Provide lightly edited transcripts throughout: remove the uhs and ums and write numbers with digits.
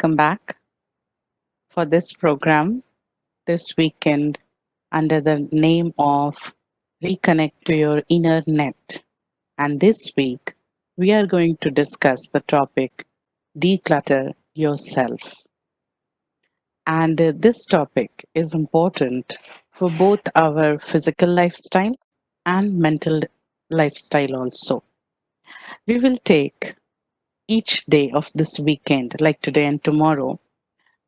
welcome back for this program this weekend under the name of Reconnect to Your Inner Net. And this week, we are going to discuss the topic Declutter Yourself. And this topic is important for both our physical lifestyle and mental lifestyle also. We will take each day of this weekend, like today and tomorrow,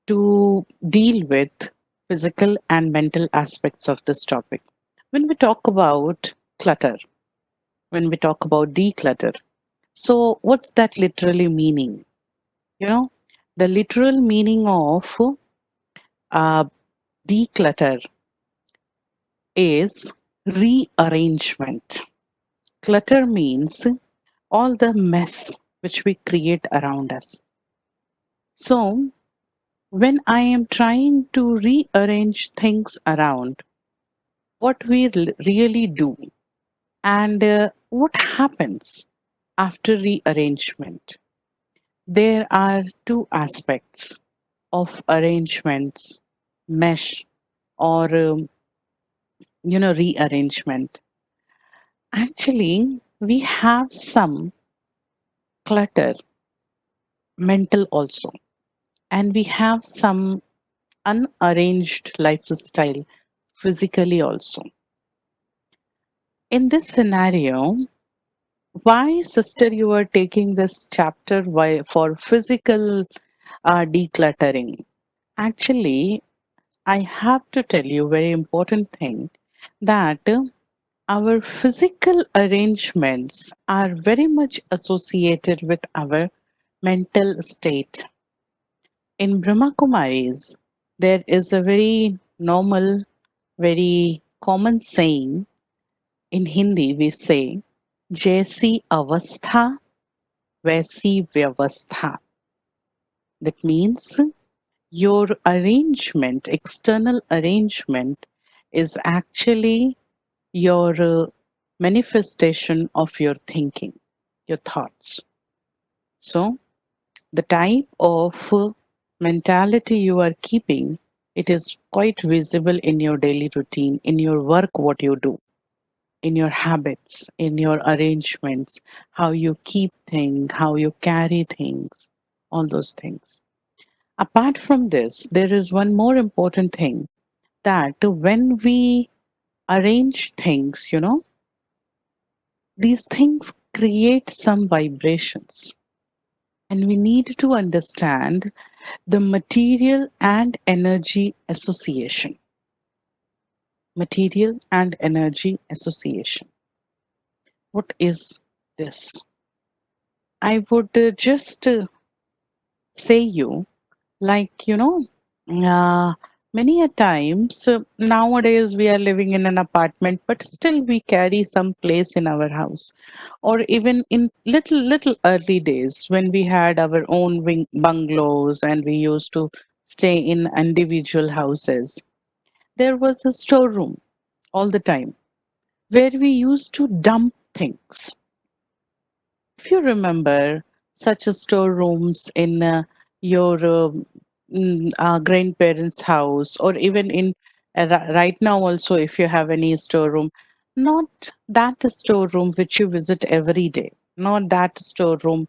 to deal with physical and mental aspects of this topic. When we talk about clutter, when we talk about declutter, so what's that literally meaning? You know, the literal meaning of uh, declutter is rearrangement. Clutter means all the mess which we create around us. So, when I am trying to rearrange things around, what we really do and what happens after rearrangement. There are two aspects of arrangements, mesh or rearrangement. Actually, we have some clutter, mental also, and we have some unarranged lifestyle, physically also. In this scenario, why, sister, you are taking this chapter why, for physical decluttering? Actually, I have to tell you very important thing that our physical arrangements are very much associated with our mental state. In Brahma Kumaris, there is a very normal, very common saying in Hindi. We say, "Jaisi avastha, vaisi vyavastha." That means your arrangement, external arrangement, is actually your manifestation of your thinking, your thoughts. So, the type of mentality you are keeping, it is quite visible in your daily routine, in your work, what you do, in your habits, in your arrangements, how you keep things, how you carry things, all those things. Apart from this, there is one more important thing that when we arrange things, these things create some vibrations. And we need to understand the material and energy association. Material and energy association. What is this? I would just say you like uh, many a times nowadays we are living in an apartment, but still we carry some place in our house, or even in little early days when we had our own bungalows and we used to stay in individual houses. There was a storeroom all the time where we used to dump things. If you remember such a storerooms in your grandparents' house, or even in right now, also, if you have any storeroom, not that storeroom which you visit every day, not that storeroom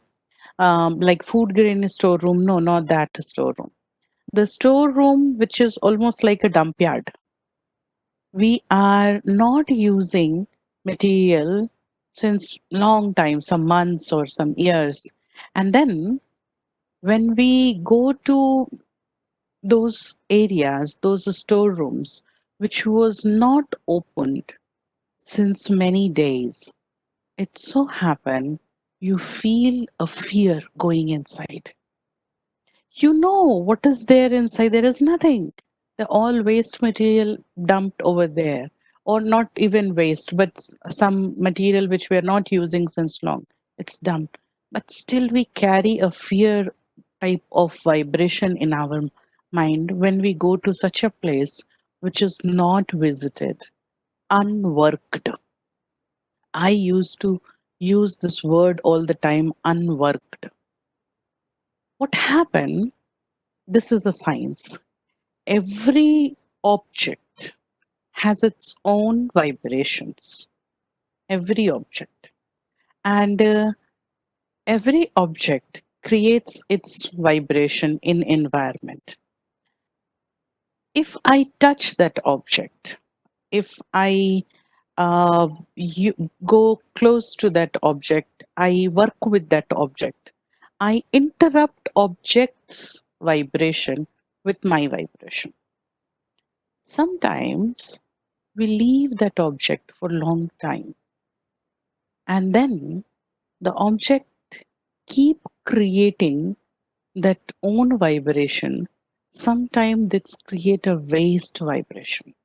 like food grain storeroom, no, not that storeroom. The storeroom which is almost like a dump yard. We are not using material since long time, some months or some years, and then when we go to those areas, those storerooms which was not opened since many days, it so happen you feel a fear going inside. You know what is there inside? There is nothing. The all waste material dumped over there, or not even waste, but some material which we are not using since long. It's dumped. But still, we carry a fear type of vibration in our mind when we go to such a place which is not visited, unworked. I used to use this word all the time, unworked. What happened? This is a science. Every object has its own vibrations. Every object. And every object creates its vibration in environment. If I touch that object, if I you go close to that object, I work with that object, I interrupt object's vibration with my vibration. Sometimes we leave that object for a long time, and then the object keep creating that own vibration. Sometimes this create a waste vibration,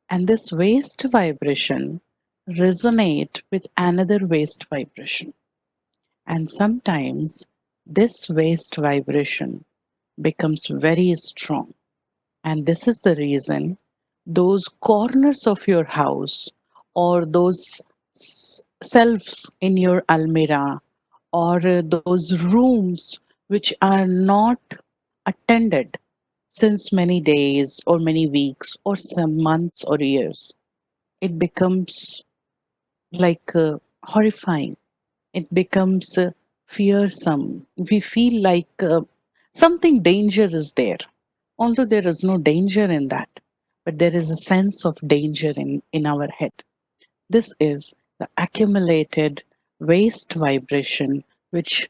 and this waste vibration resonate with another waste vibration, and sometimes this waste vibration becomes very strong. And this is the reason those corners of your house, or those shelves in your almirah, or those rooms which are not attended since many days or many weeks or some months or years, it becomes like horrifying. It becomes fearsome. We feel like something danger is there, although there is no danger in that, but there is a sense of danger in our head. This is the accumulated waste vibration, which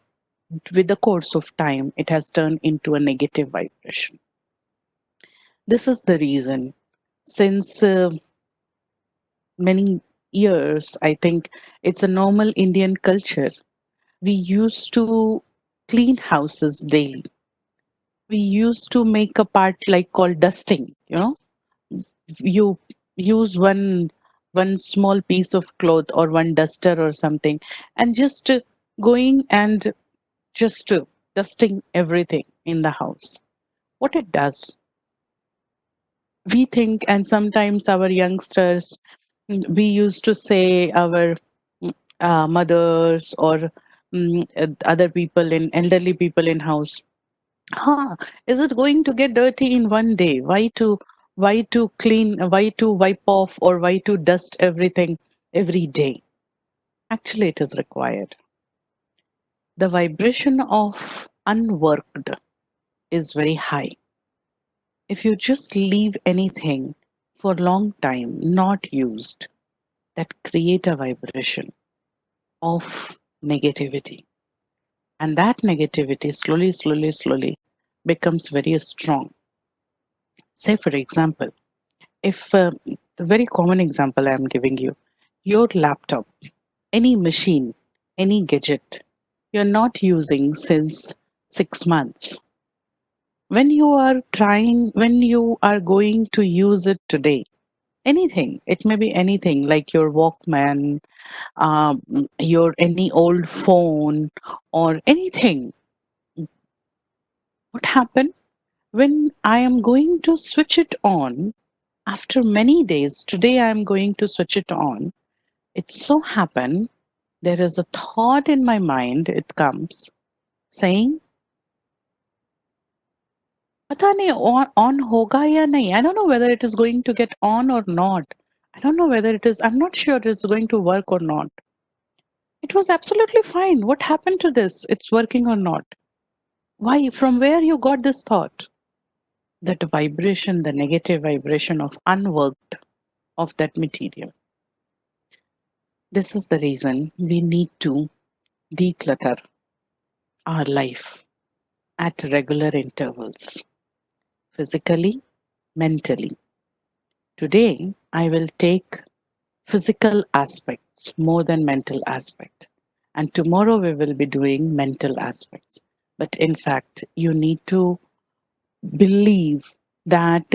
with the course of time, it has turned into a negative vibration. This is the reason since many years, I think it's a normal Indian culture. We used to clean houses daily. We used to make a part like called dusting, you use one small piece of cloth or one duster or something, and just going and just dusting everything in the house. What it does, we think, and sometimes our youngsters, we used to say our mothers or other people in elderly people in house, huh, is it going to get dirty in one day? Why to clean, why to wipe off, or why to dust everything every day? Actually, it is required. The vibration of unworked is very high. If you just leave anything for a long time not used, that create a vibration of negativity. And that negativity slowly becomes very strong. Say, for example, if the very common example I'm giving you, your laptop, any machine, any gadget, you're not using since 6 months. When you are going to use it today, anything, it may be anything like your Walkman, your any old phone, or anything. What happened when I am going to switch it on after many days? Today I am going to switch it on. It so happened there is a thought in my mind, it comes saying, पता नहीं on होगा या नहीं. I don't know whether it is going to get on or not. I don't know whether it is, I'm not sure it's going to work or not. It was absolutely fine. What happened to this? It's working or not? Why? From where you got this thought? That vibration, the negative vibration of unworked of that material. This is the reason we need to declutter our life at regular intervals, physically, mentally. Today, I will take physical aspects more than mental aspect. And tomorrow we will be doing mental aspects. But in fact, you need to believe that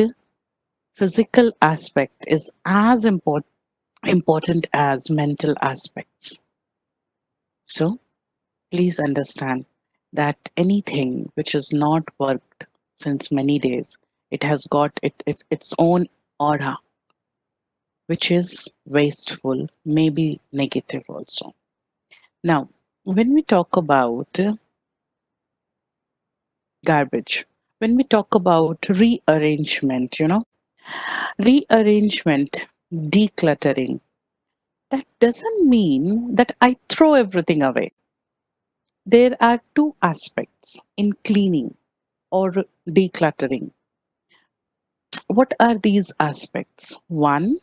physical aspect is as important as mental aspects. So please understand that anything which is not worked since many days, it has got its own aura, which is wasteful, maybe negative also. Now, when we talk about garbage, when we talk about rearrangement, rearrangement, decluttering, that doesn't mean that I throw everything away. There are two aspects in cleaning or decluttering. What are these aspects? One,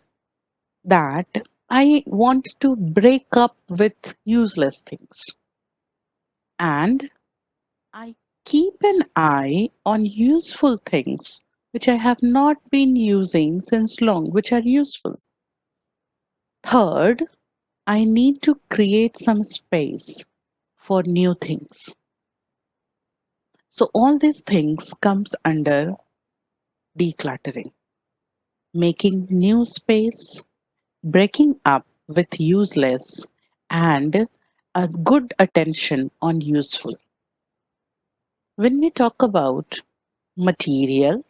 that I want to break up with useless things, and I keep an eye on useful things which I have not been using since long, which are useful. Third, I need to create some space for new things. So all these things comes under decluttering, making new space, breaking up with useless, and a good attention on useful. When we talk about material,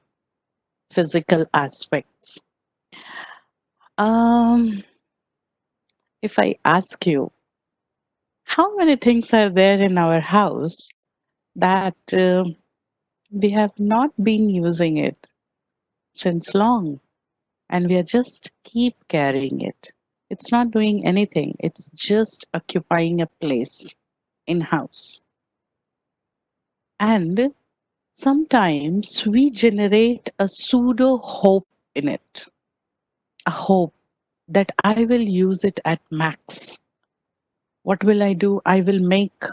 physical aspects, um, if I ask you, how many things are there in our house that we have not been using it since long, and we are just keep carrying it? It's not doing anything. It's just occupying a place in house. And sometimes we generate a pseudo hope in it, a hope that I will use it at max. What will I do? I will make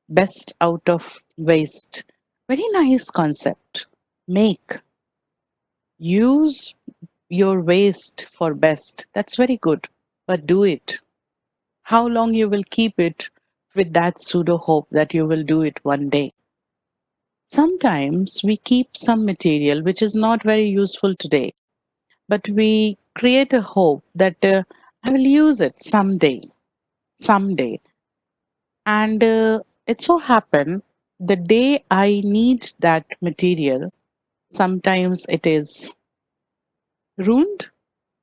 best out of waste. Very nice concept. Make, use your waste for best. That's very good. But do it. How long you will keep it with that pseudo hope that you will do it one day? Sometimes we keep some material which is not very useful today, but we create a hope that I will use it someday. And it so happen the day I need that material, sometimes it is ruined,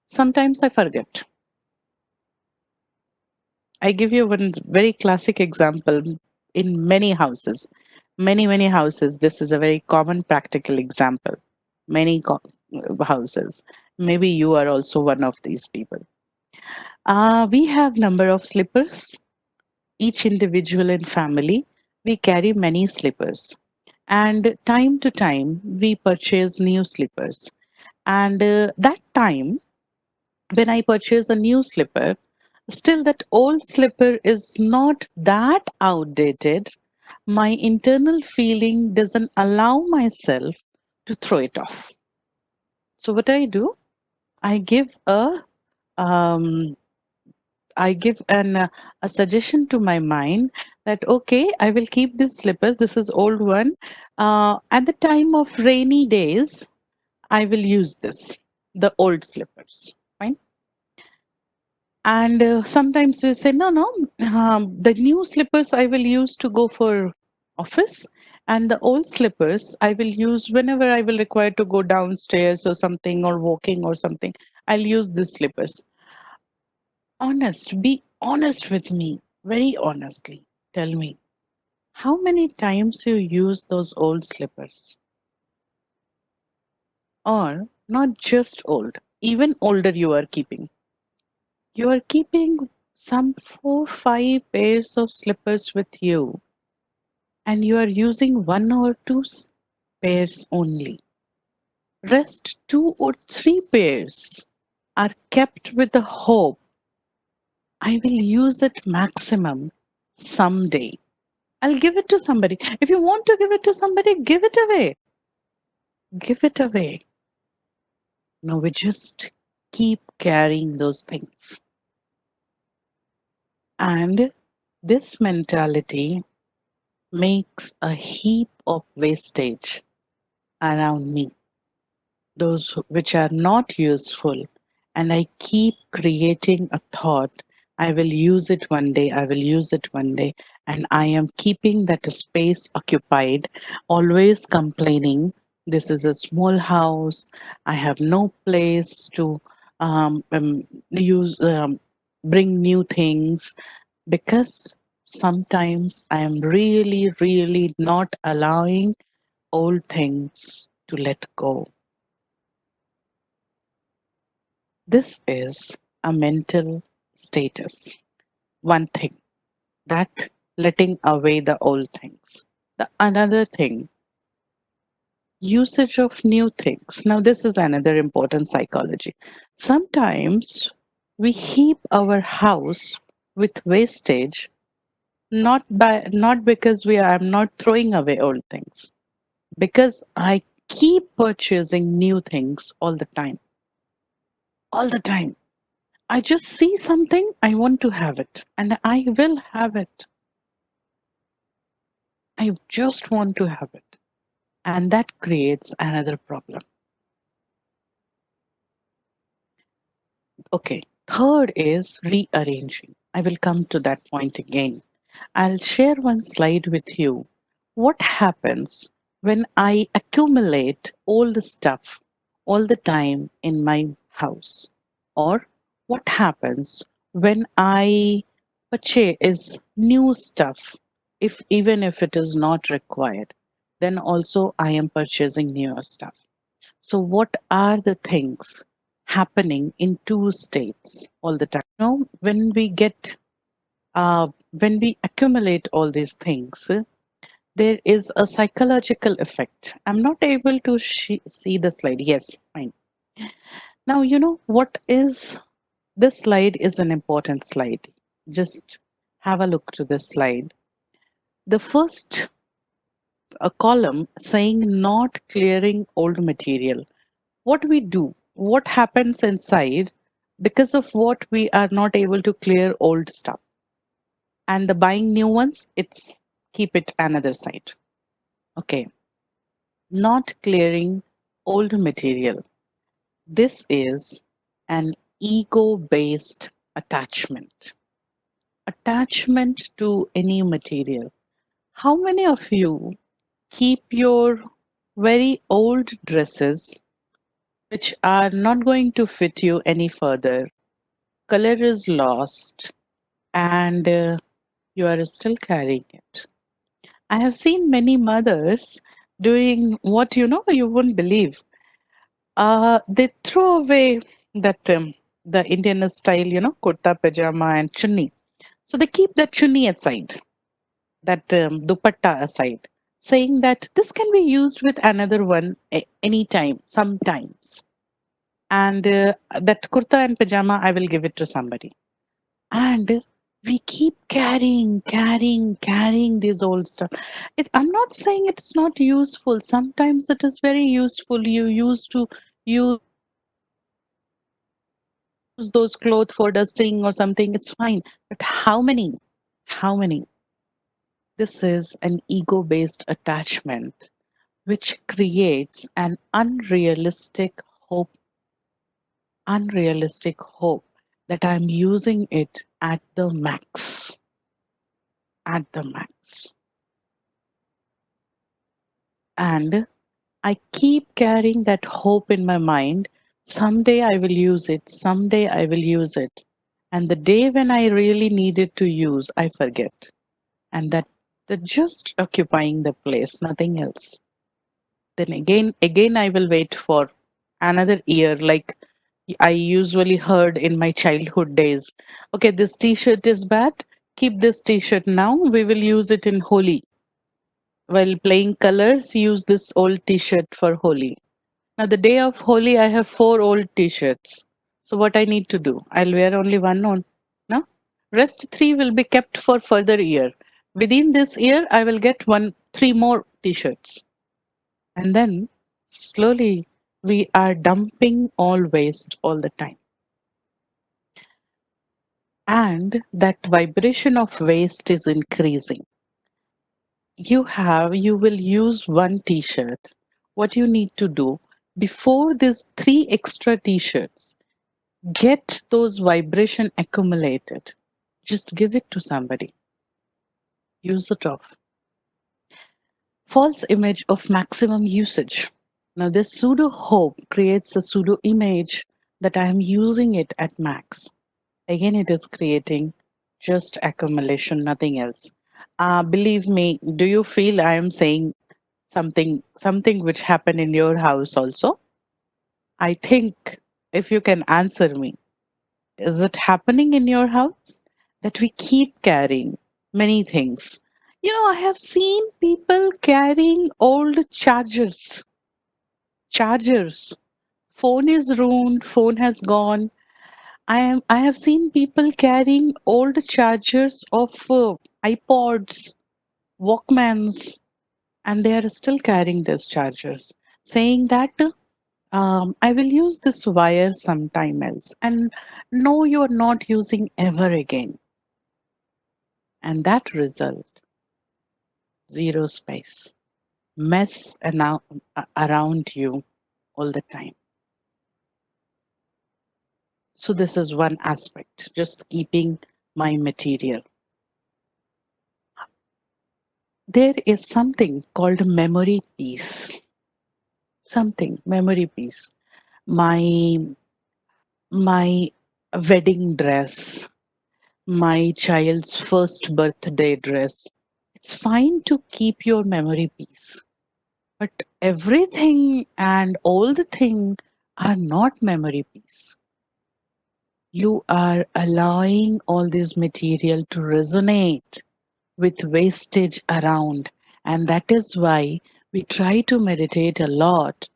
sometimes I forget. I give you one very classic example in many houses. Many houses, this is a very common practical example. Many houses. Maybe you are also one of these people. We have number of slippers, each individual in family. We carry many slippers. And time to time, we purchase new slippers. And that time, when I purchase a new slipper, still that old slipper is not that outdated. My internal feeling doesn't allow myself to throw it off. So what I do, I give a um, I give a suggestion to my mind that okay, I will keep these slippers. This is old one. At the time of rainy days, I will use this, the old slippers. Fine. And sometimes we say, no, no, the new slippers I will use to go for office, and the old slippers I will use whenever I will require to go downstairs or something or walking or something. I'll use these slippers. Honest, be honest with me, very honestly. Tell me, how many times you use those old slippers? Or not just old, even older you are keeping. You are keeping some 4, 5 pairs of slippers with you, and you are using one or two pairs only. Rest 2 or 3 pairs are kept with the hope I will use it maximum someday. I'll give it to somebody. If you want to give it to somebody, give it away. Give it away. No, we just keep carrying those things. And this mentality makes a heap of wastage around me, those which are not useful. And I keep creating a thought, I will use it one day, I will use it one day. And I am keeping that space occupied, always complaining, this is a small house, I have no place to use, bring new things, because sometimes I am really, really not allowing old things to let go. This is a mental status. One thing, that letting away the old things. The another thing, usage of new things. Now, this is another important psychology. Sometimes we heap our house with wastage, not because I'm not throwing away old things, because I keep purchasing new things all the time. All the time. I just see something, I want to have it, and I will have it. I just want to have it. And that creates another problem. Okay. Third is rearranging. I will come to that point again. I'll share one slide with you. What happens when I accumulate old stuff all the time in my house? Or what happens when I purchase new stuff, if even if it is not required? Then also I am purchasing newer stuff. So, what are the things happening in two states all the time? When we accumulate all these things, there is a psychological effect. I'm not able to see the slide. Yes, fine. Now, what is this slide is an important slide. Just have a look to this slide. The first a column saying not clearing old material. What we do, what happens inside because of what we are not able to clear old stuff. And the buying new ones, it's keep it another side. Okay, not clearing old material. This is an ego based attachment. Attachment to any material. How many of you keep your very old dresses which are not going to fit you any further? Color is lost and you are still carrying it. I have seen many mothers doing what you wouldn't believe. They throw away that the Indian style, kurta pajama and chunni. So they keep that chunni aside, that dupatta aside, saying that this can be used with another one anytime, sometimes. And that kurta and pajama, I will give it to somebody. And we keep carrying these old stuff. I'm not saying it's not useful. Sometimes it is very useful. You used to use those clothes for dusting or something. It's fine. But how many? How many? This is an ego based attachment which creates an unrealistic hope that I'm using it at the max. And I keep carrying that hope in my mind. Someday I will use it. Someday I will use it. And the day when I really need it to use, I forget. And that just occupying the place, nothing else. Then again, I will wait for another year, like I usually heard in my childhood days. Okay, this T-shirt is bad. Keep this T-shirt now. We will use it in Holi. While playing colors, use this old T-shirt for Holi. Now, the day of Holi, I have four old T-shirts. So, what I need to do? I'll wear only one on. No, rest three will be kept for further year. Within this year, I will get three more T-shirts, and then slowly we are dumping all waste all the time, and that vibration of waste is increasing. You will use one T-shirt. What you need to do before these three extra T-shirts get those vibration accumulated, just give it to somebody, use it off. False image of maximum usage. Now this pseudo hope creates a pseudo image that I am using it at max. Again, it is creating just accumulation, nothing else. Believe me, do you feel I am saying Something which happened in your house also. I think if you can answer me, is it happening in your house that we keep carrying many things? You know, I have seen people carrying old chargers. Phone is ruined, phone has gone. I have seen people carrying old chargers of iPods, Walkmans, and they are still carrying these chargers, saying that I will use this wire sometime else. And no, you are not using ever again. And that result, zero space, mess around you all the time. So this is one aspect, just keeping my material. There is something called memory piece. Something, memory piece. My my wedding dress, my child's first birthday dress. It's fine to keep your memory piece, but everything and all the thing are not memory piece. You are allowing all this material to resonate with wastage around, and that is why we try to meditate a lot,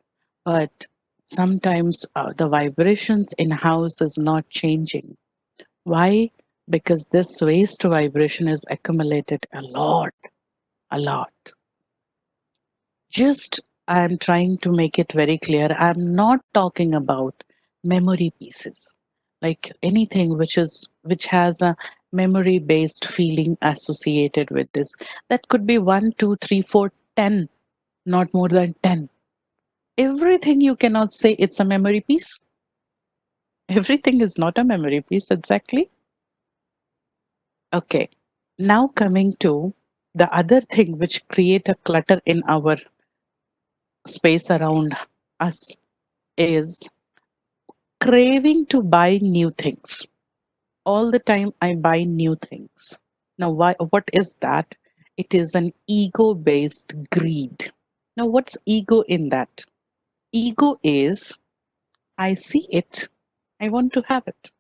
but sometimes the vibrations in house is not changing. Why? Because this waste vibration is accumulated a lot. Just I'm trying to make it very clear. I'm not talking about memory pieces, like anything which has a memory based feeling associated with this. That could be one, two, three, four, 10, not more than 10. Everything you cannot say it's a memory piece. Everything is not a memory piece, exactly. Okay. Now coming to the other thing which create a clutter in our space around us is craving to buy new things. All the time I buy new things. Now what is that? It is an ego based greed. Now what's ego in that? Ego is I see it, I want to have it.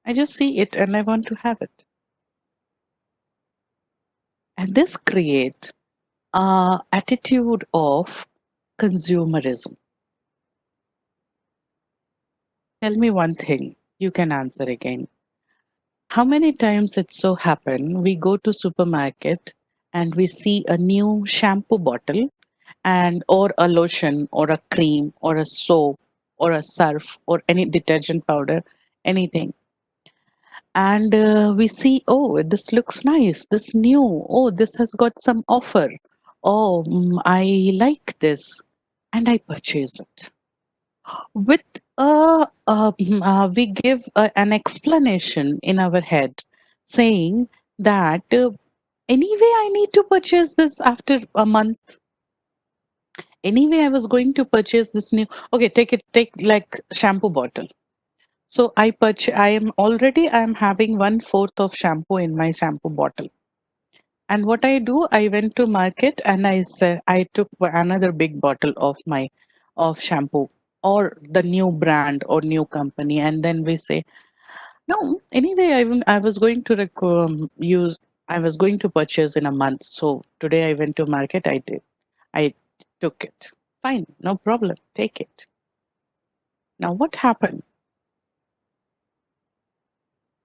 I just see it and I want to have it. And this create a attitude of consumerism. Tell me one thing. You can answer again. How many times it so happen we go to supermarket and we see a new shampoo bottle and or a lotion or a cream or a soap or a surf or any detergent powder, anything. And we see, oh, this looks nice, this new, oh, this has got some offer. Oh, I like this. And I purchase it with we give an explanation in our head saying that anyway I need to purchase this after a month. Anyway I was going to purchase this new, okay, take like shampoo bottle. So I am having 1/4 of shampoo in my shampoo bottle. And what I do, I went to market and I said I took another big bottle of shampoo or the new brand or new company, and then we say, no, anyway, I was going to use, I was going to purchase in a month. So today I went to market, I took it. Fine, no problem, take it. Now what happened?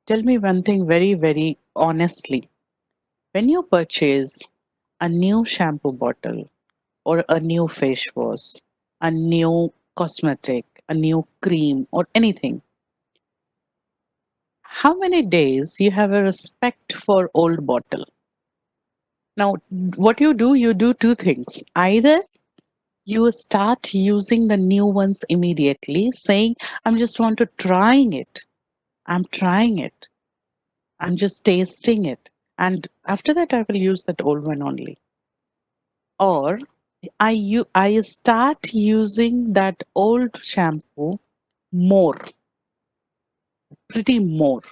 Tell me one thing very, very honestly. When you purchase a new shampoo bottle or a new face wash, a new cosmetic, a new cream, or anything, how many days you have a respect for old bottle? Now, what you do two things. Either you start using the new ones immediately, saying, I'm just want to trying it. I'm trying it. I'm just tasting it. And after that, I will use that old one only. Or I start using that old shampoo more, pretty more,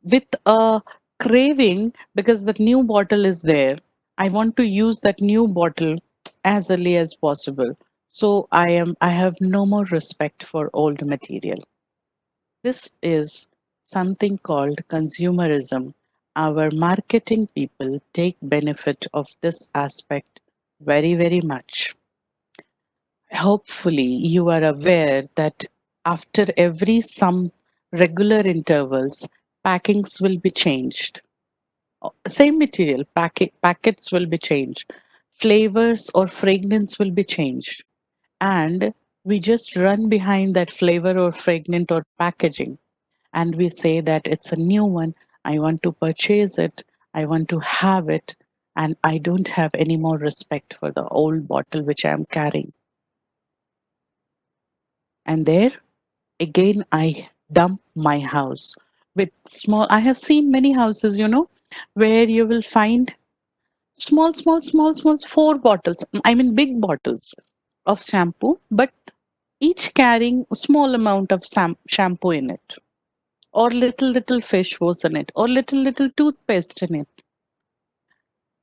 with a Craving because that new bottle is there. I want to use that new bottle as early as possible. So I have no more respect for old material. This is something called consumerism. Our marketing people take benefit of this aspect very, very much. Hopefully, you are aware that after every some regular intervals, packings will be changed. Same material, packets will be changed. Flavors or fragrance will be changed. And we just run behind that flavor or fragrant or packaging and we say that it's a new one. I want to purchase it. I want to have it. And I don't have any more respect for the old bottle which I am carrying. And there again, I dump my house with small. I have seen many houses, where you will find small, four bottles. I mean, big bottles of shampoo, but each carrying a small amount of shampoo in it, or little fish was in it, or little toothpaste in it,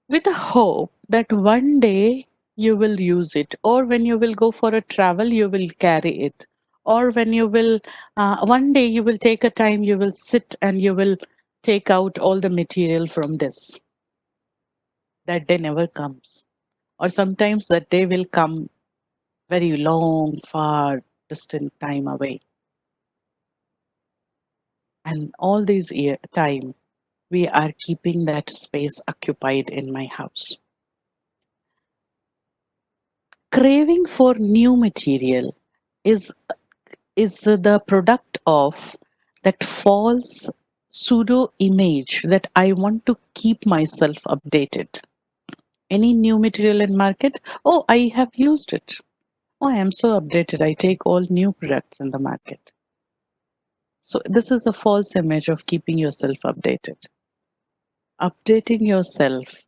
with the hope that one day you will use it, or when you will go for a travel, you will carry it, or when you will, one day you will take a time, you will sit and you will take out all the material from this. That day never comes, or sometimes that day will come very long, far, distant time away. And all these time, we are keeping that space occupied in my house. Craving for new material is the product of that false pseudo image that I want to keep myself updated. Any new material in market? Oh, I have used it. Oh, I am so updated. I take all new products in the market. So this is a false image of keeping yourself updated. Updating yourself.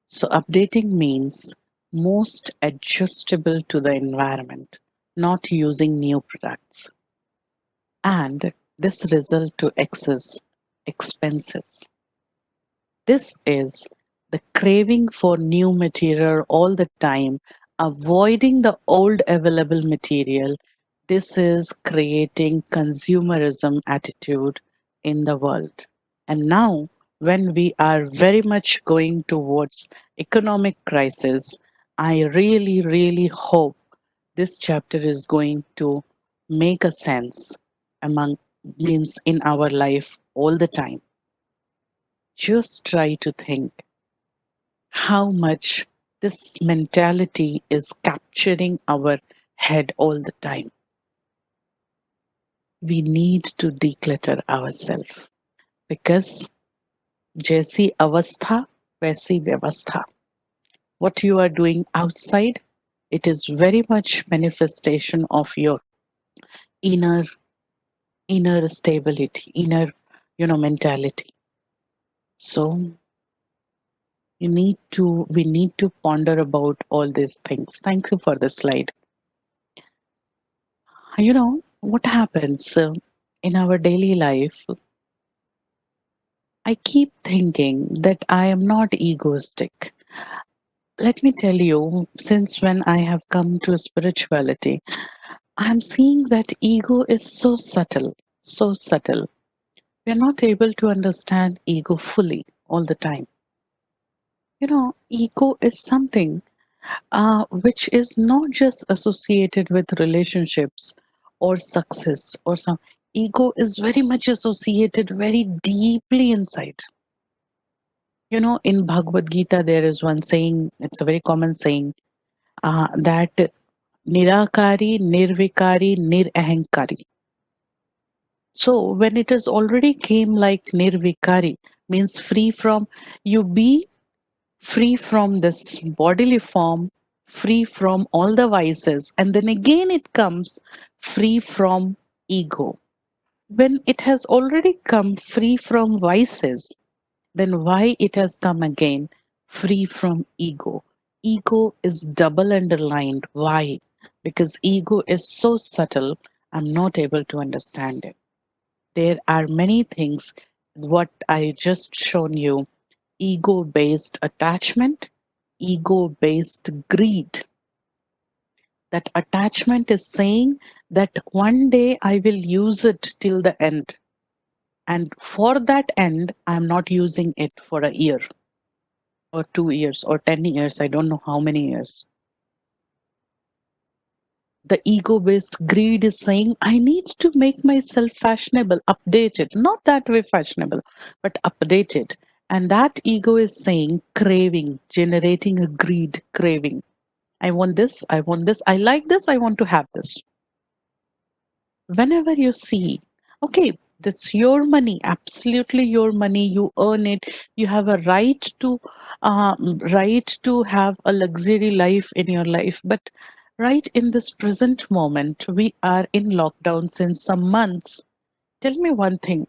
So updating means most adjustable to the environment, not using new products. And this result to excess expenses. This is the craving for new material all the time, avoiding the old available material. This is creating consumerism attitude in the world. And now, when we are very much going towards economic crisis, I really, really hope this chapter is going to make a sense among means in our life all the time. Just try to think how much this mentality is capturing our head all the time. We need to declutter ourselves because जैसी अवस्था वैसी व्यवस्था. What you are doing outside, it is very much manifestation of your inner stability, inner mentality. So we need to ponder about all these things. Thank you for the slide. What happens in our daily life, I keep thinking that I am not egoistic. Let me tell you, since when I have come to spirituality, I'm seeing that ego is so subtle, so subtle. We're not able to understand ego fully all the time. Ego is something which is not just associated with relationships or success or some. Ego is very much associated very deeply inside. In Bhagavad Gita, there is one saying, it's a very common saying, that Nirakari, Nirvikari, Nirahankari. So when it is already came like Nirvikari, means free from, you be free from this bodily form, free from all the vices, and then again it comes free from ego. When it has already come free from vices, then why it has come again free from ego? Ego is double underlined. Why? Because ego is so subtle, I'm not able to understand it. There are many things What I just shown you, ego based attachment, ego based greed. That attachment is saying that one day I will use it till the end. And for that end, I'm not using it for a year or 2 years or 10 years. I don't know how many years. The ego based greed is saying, I need to make myself fashionable, updated, not that way fashionable, but updated. And that ego is saying, craving, generating a greed, craving. I want this, I want this, I like this, I want to have this. Whenever you see, okay, that's your money, absolutely your money, you earn it, you have a right to have a luxury life in your life. But right in this present moment, we are in lockdown since some months. Tell me one thing.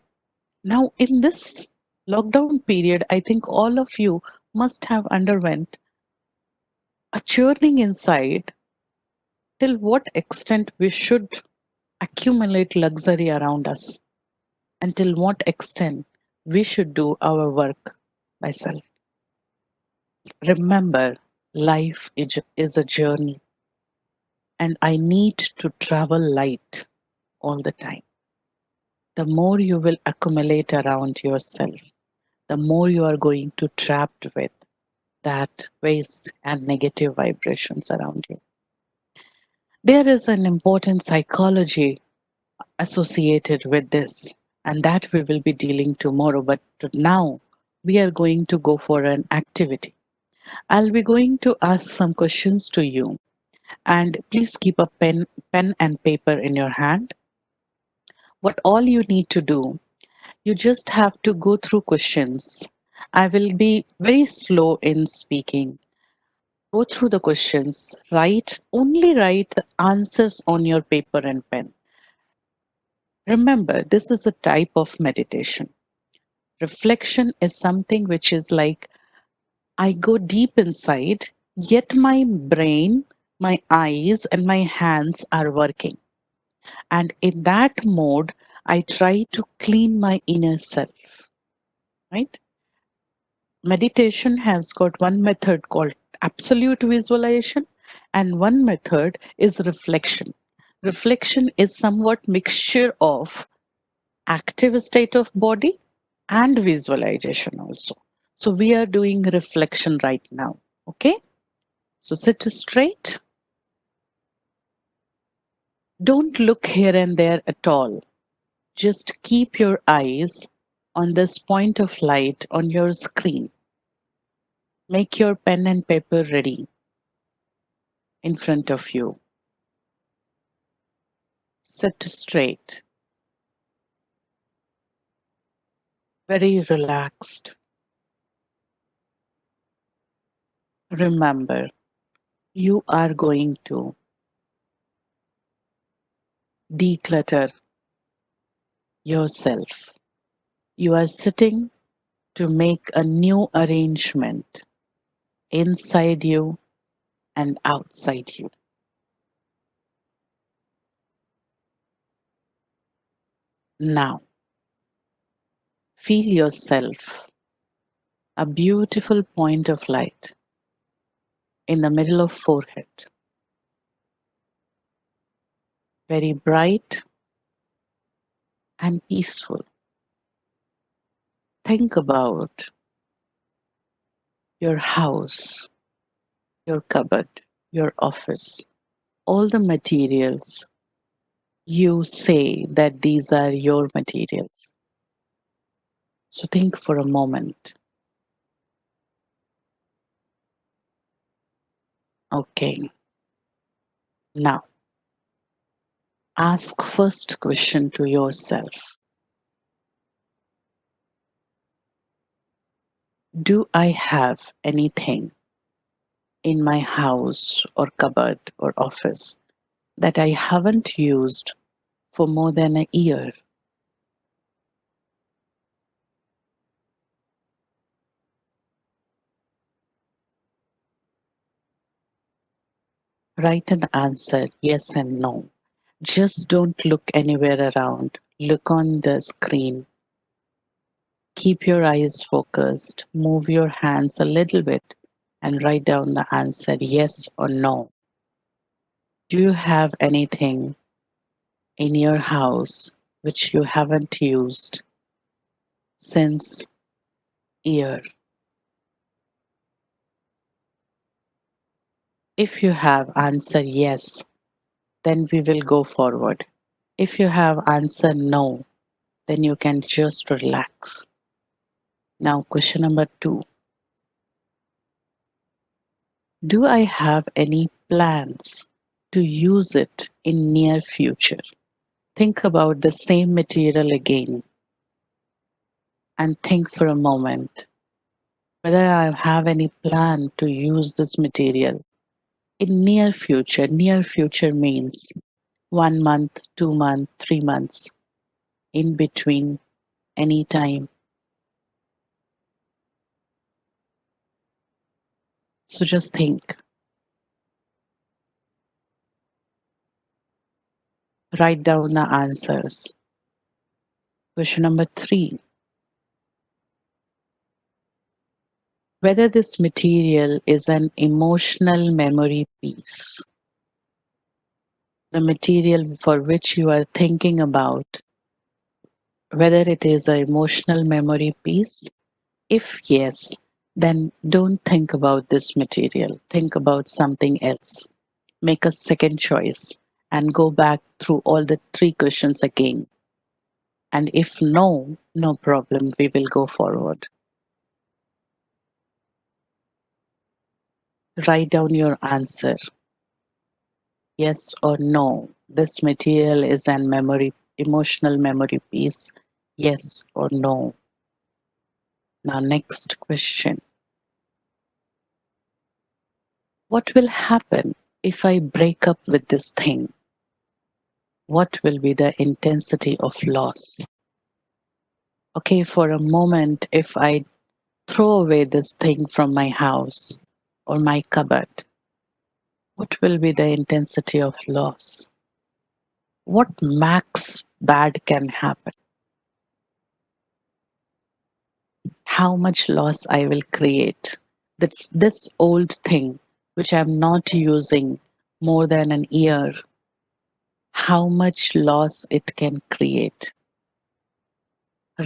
Now in this lockdown period, I think all of you must have underwent a churning inside till what extent we should accumulate luxury around us, until what extent we should do our work by self. Remember, life is a journey, and I need to travel light all the time. The more you will accumulate around yourself, the more you are going to trapped with that waste and negative vibrations around you. There is an important psychology associated with this, and that we will be dealing tomorrow. But now we are going to go for an activity. I'll be going to ask some questions to you, and please keep a pen and paper in your hand. What all you need to do, you just have to go through questions. I will be very slow in speaking. Go through the questions, write the answers on your paper and pen. Remember, this is a type of meditation. Reflection is something which is like I go deep inside, yet my brain, my eyes, and my hands are working. And in that mode, I try to clean my inner self, right? Meditation has got one method called absolute visualization, and one method is reflection. Reflection is somewhat mixture of active state of body and visualization also. So we are doing reflection right now. Okay. So sit straight. Don't look here and there at all. Just keep your eyes on this point of light on your screen. Make your pen and paper ready in front of you. Sit straight. Very relaxed. Remember, you are going to declutter yourself. You are sitting to make a new arrangement inside you and outside you. Now, feel yourself a beautiful point of light in the middle of forehead, very bright and peaceful. Think about your house, your cupboard, your office, all the materials. You say that these are your materials. So think for a moment. Okay, now ask first question to yourself. Do I have anything in my house or cupboard or office that I haven't used for more than a year? Write an answer, yes and no. Just don't look anywhere around. Look on the screen. Keep your eyes focused, move your hands a little bit, and write down the answer yes or no. Do you have anything in your house which you haven't used since year? If you have answer yes, then we will go forward. If you have answer no, then you can just relax. Now, question number 2. Do I have any plans to use it in near future? Think about the same material again and think for a moment whether I have any plan to use this material in near future. Near future means 1 month, 2 months, 3 months, in between, any time. So just think, write down the answers. Question number 3. Whether this material is an emotional memory piece, the material for which you are thinking about, whether it is an emotional memory piece. If yes, then don't think about this material. Think about something else. Make a second choice and go back through all the 3 questions again. And if no, no problem, we will go forward. Write down your answer. Yes or no. This material is an emotional memory piece. Yes or no. Now, next question. What will happen if I break up with this thing? What will be the intensity of loss? Okay, for a moment, if I throw away this thing from my house or my cupboard, what will be the intensity of loss? What max bad can happen? How much loss I will create? That's this old thing which I'm not using more than an year, how much loss it can create.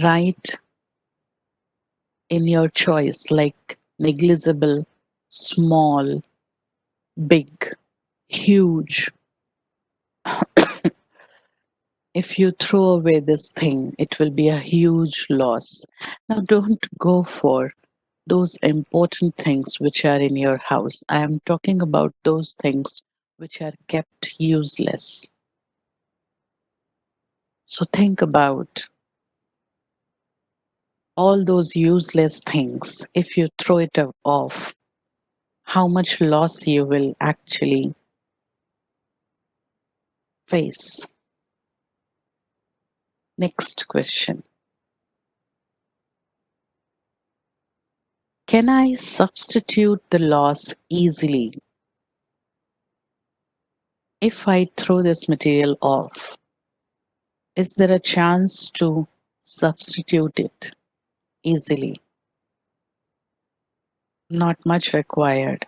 Write in your choice like negligible, small, big, huge. If you throw away this thing, it will be a huge loss. Now, don't go for those important things which are in your house. I am talking about those things which are kept useless. So, think about all those useless things. If you throw it off, how much loss you will actually face. Next question. Can I substitute the loss easily? If I throw this material off, is there a chance to substitute it easily? Not much required,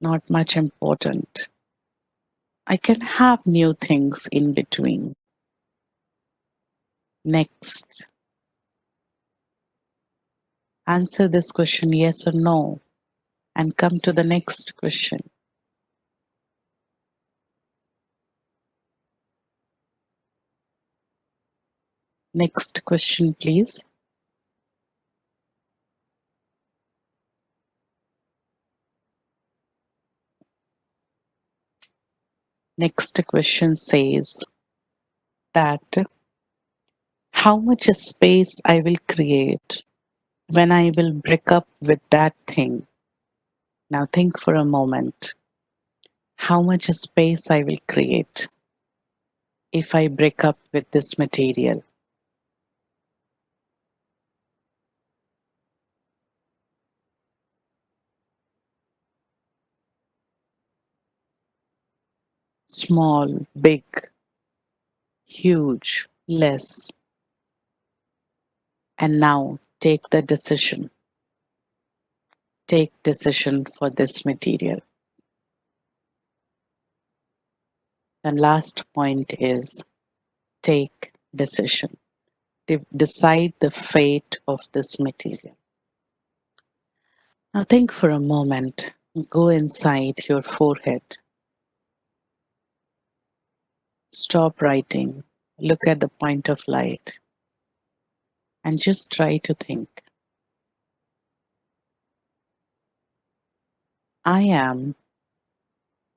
not much important. I can have new things in between. Next, answer this question yes or no and come to the next question. Next question, please. Next question says that how much space I will create when I will break up with that thing. Now think for a moment how much space I will create if I break up with this material. Small, big, huge, less. And now take the decision. Take decision for this material. The last point is take decision. Decide the fate of this material. Now think for a moment. Go inside your forehead. Stop writing. Look at the point of light and just try to think. I am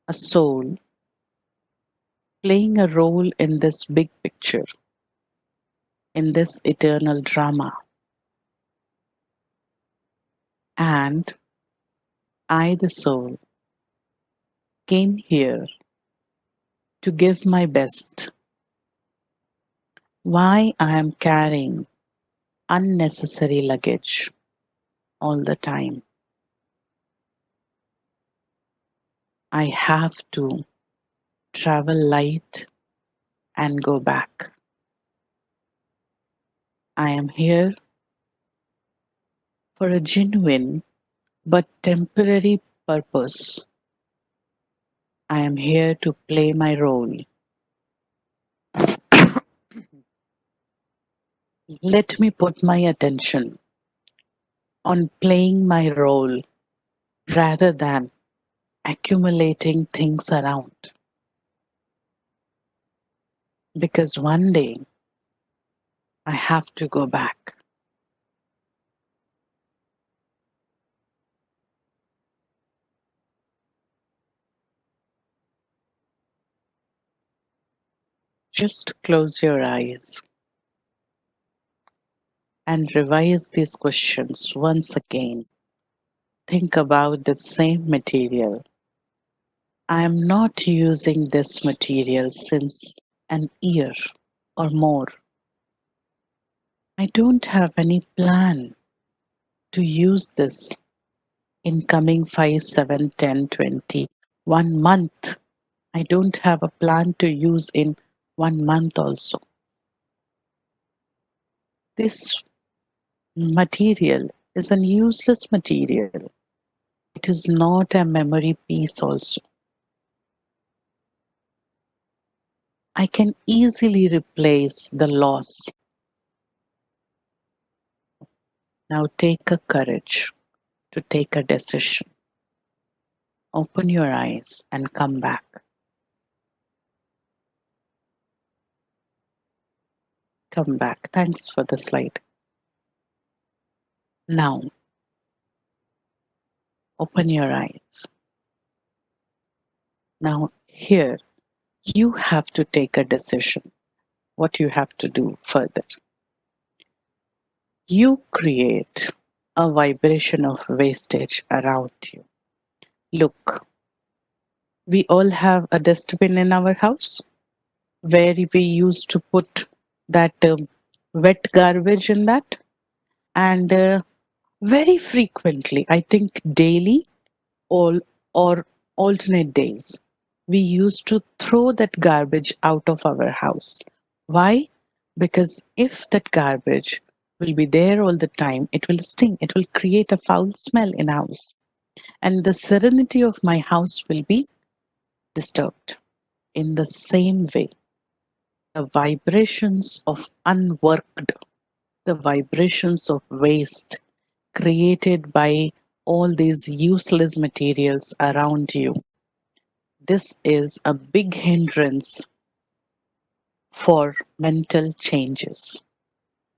a soul playing a role in this big picture, in this eternal drama. And I, the soul, came here to give my best. Why I am carrying unnecessary luggage all the time? I have to travel light and go back. I am here for a genuine but temporary purpose. I am here to play my role. Let me put my attention on playing my role rather than accumulating things around. Because one day I have to go back. Just close your eyes and revise these questions once again. Think about the same material. I am not using this material since an year or more. I don't have any plan to use this in coming 5, 7, 10, 20, 1 month. I don't have a plan to use in 1 month also. This material is an useless material. It is not a memory piece also. I can easily replace the loss. Now take a courage to take a decision. Open your eyes and come back. Come back. Thanks for the slide. Now open your eyes. Now here you have to take a decision. What you have to do further. You create a vibration of wastage around you. Look, we all have a dustbin in our house where we used to put that wet garbage in that. And very frequently, I think daily all or alternate days, we used to throw that garbage out of our house. Why? Because if that garbage will be there all the time, it will stink. It will create a foul smell in house. And the serenity of my house will be disturbed. In the same way, the vibrations of unworked, the vibrations of waste created by all these useless materials around you. This is a big hindrance for mental changes.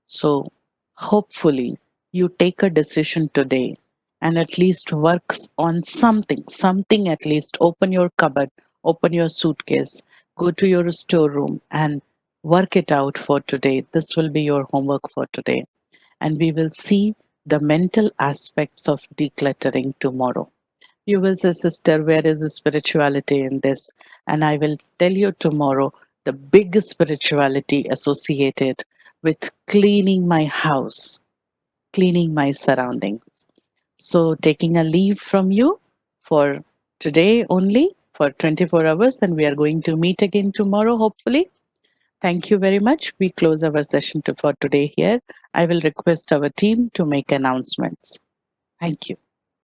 So, hopefully, you take a decision today and at least works on something at least. Open your cupboard, open your suitcase, go to your storeroom and work it out for today. This will be your homework for today. And we will see the mental aspects of decluttering tomorrow. You will say, Sister, where is the spirituality in this? And I will tell you tomorrow the big spirituality associated with cleaning my house, cleaning my surroundings. So, taking a leave from you for today only for 24 hours, and we are going to meet again tomorrow, hopefully. Thank you very much. We close our session for today here. I will request our team to make announcements. Thank you.